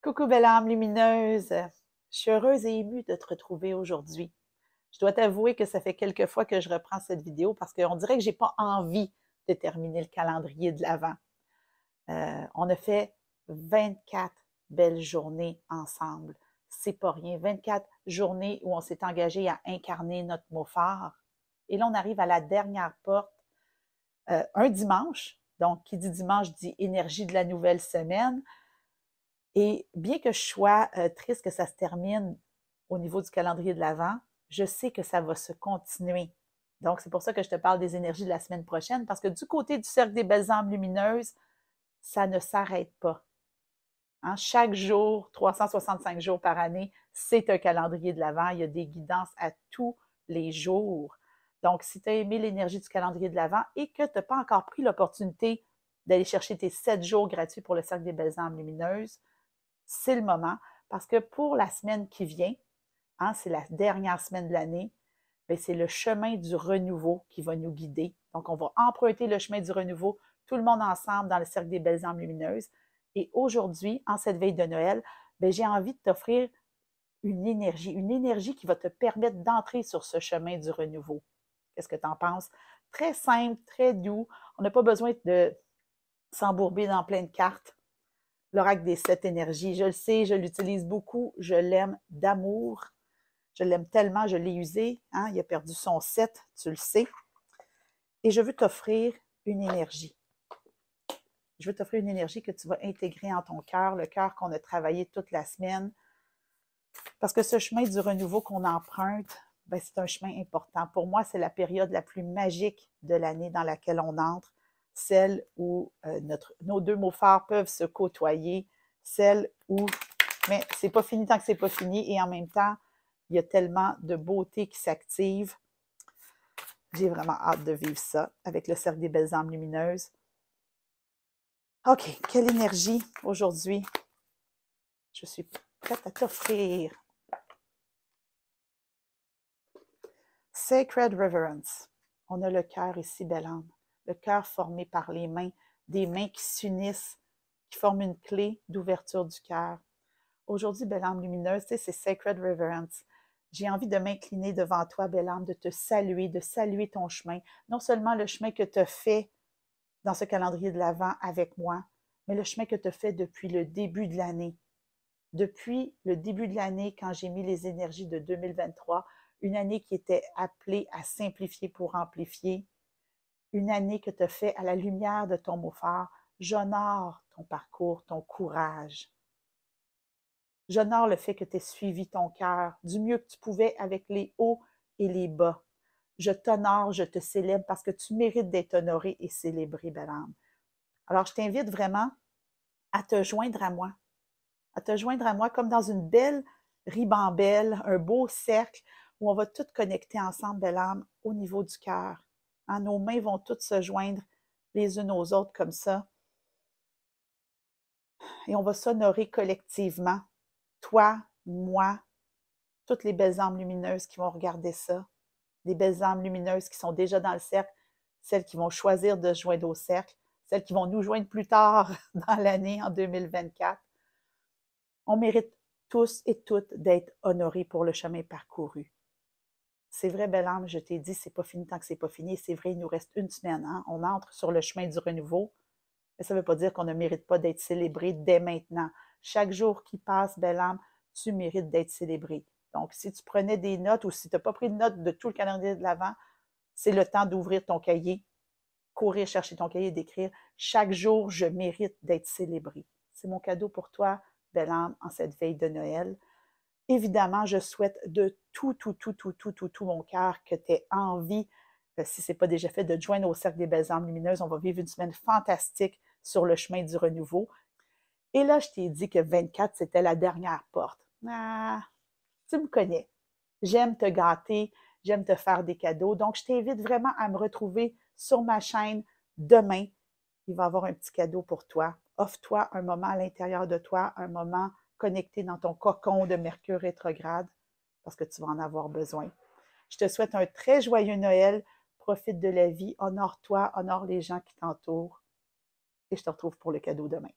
Coucou belle âme lumineuse, je suis heureuse et émue de te retrouver aujourd'hui. Je dois t'avouer que ça fait quelques fois que je reprends cette vidéo parce qu'on dirait que j'ai pas envie de terminer le calendrier de l'Avent. On a fait 24 belles journées ensemble. C'est pas rien. 24 journées où on s'est engagé à incarner notre mot phare. Et là, on arrive à la dernière porte, un dimanche. Donc, qui dit dimanche dit énergie de la nouvelle semaine. Et bien que je sois triste que ça se termine au niveau du calendrier de l'Avent, je sais que ça va se continuer. Donc, c'est pour ça que je te parle des énergies de la semaine prochaine, parce que du côté du cercle des belles âmes lumineuses, ça ne s'arrête pas. Hein? Chaque jour, 365 jours par année, c'est un calendrier de l'Avent. Il y a des guidances à tous les jours. Donc, si tu as aimé l'énergie du calendrier de l'Avent et que tu n'as pas encore pris l'opportunité d'aller chercher tes 7 jours gratuits pour le cercle des belles âmes lumineuses, c'est le moment parce que pour la semaine qui vient, hein, c'est la dernière semaine de l'année, c'est le chemin du renouveau qui va nous guider. Donc, on va emprunter le chemin du renouveau, tout le monde ensemble dans le cercle des belles âmes lumineuses. Et aujourd'hui, en cette veille de Noël, j'ai envie de t'offrir une énergie qui va te permettre d'entrer sur ce chemin du renouveau. Qu'est-ce que tu en penses? Très simple, très doux. On n'a pas besoin de s'embourber dans plein de cartes. L'oracle des 7 énergies, je le sais, je l'utilise beaucoup, je l'aime d'amour. Je l'aime tellement, je l'ai usé. Hein? Il a perdu son 7, tu le sais. Et je veux t'offrir une énergie. Je veux t'offrir une énergie que tu vas intégrer en ton cœur, le cœur qu'on a travaillé toute la semaine. Parce que ce chemin du renouveau qu'on emprunte, c'est un chemin important. Pour moi, c'est la période la plus magique de l'année dans laquelle on entre, celle où nos deux mots phares peuvent se côtoyer, celle où, mais c'est pas fini tant que c'est pas fini, et en même temps, il y a tellement de beauté qui s'active. J'ai vraiment hâte de vivre ça avec le cercle des belles âmes lumineuses. OK, quelle énergie aujourd'hui je suis prête à t'offrir. Sacred Reverence. On a le cœur ici, belle âme. Le cœur formé par les mains, des mains qui s'unissent, qui forment une clé d'ouverture du cœur. Aujourd'hui, belle âme lumineuse, c'est Sacred Reverence. J'ai envie de m'incliner devant toi, belle âme, de saluer ton chemin. Non seulement le chemin que tu as fait dans ce calendrier de l'Avent avec moi, mais le chemin que tu as fait depuis le début de l'année. Depuis le début de l'année, quand j'ai mis les énergies de 2023, une année qui était appelée à simplifier pour amplifier, une année que tu as fait à la lumière de ton mot phare, j'honore ton parcours, ton courage. J'honore le fait que tu aies suivi ton cœur du mieux que tu pouvais avec les hauts et les bas. Je t'honore, je te célèbre parce que tu mérites d'être honoré et célébré, belle âme. Alors, je t'invite vraiment à te joindre à moi comme dans une belle ribambelle, un beau cercle où on va toutes connecter ensemble, belle âme, au niveau du cœur. Hein, nos mains vont toutes se joindre les unes aux autres comme ça. Et on va s'honorer collectivement. Toi, moi, toutes les belles âmes lumineuses qui vont regarder ça, les belles âmes lumineuses qui sont déjà dans le cercle, celles qui vont choisir de se joindre au cercle, celles qui vont nous joindre plus tard dans l'année, en 2024. On mérite tous et toutes d'être honorés pour le chemin parcouru. C'est vrai, belle âme, je t'ai dit, c'est pas fini tant que c'est pas fini. C'est vrai, il nous reste une semaine. Hein? On entre sur le chemin du renouveau. Mais ça ne veut pas dire qu'on ne mérite pas d'être célébré dès maintenant. Chaque jour qui passe, belle âme, tu mérites d'être célébré. Donc, si tu prenais des notes ou si tu n'as pas pris de notes de tout le calendrier de l'Avent, c'est le temps d'ouvrir ton cahier, courir chercher ton cahier et d'écrire « Chaque jour, je mérite d'être célébré ». C'est mon cadeau pour toi, belle âme, en cette veille de Noël. Évidemment, je souhaite de tout mon cœur que tu aies envie, si ce n'est pas déjà fait, de te joindre au Cercle des belles âmes lumineuses. On va vivre une semaine fantastique sur le chemin du renouveau. Et là, je t'ai dit que 24, c'était la dernière porte. Ah, tu me connais. J'aime te gâter, j'aime te faire des cadeaux. Donc, je t'invite vraiment à me retrouver sur ma chaîne demain. Il va y avoir un petit cadeau pour toi. Offre-toi un moment à l'intérieur de toi, un moment connecté dans ton cocon de Mercure rétrograde, parce que tu vas en avoir besoin. Je te souhaite un très joyeux Noël. Profite de la vie. Honore-toi, honore les gens qui t'entourent. Et je te retrouve pour le cadeau demain.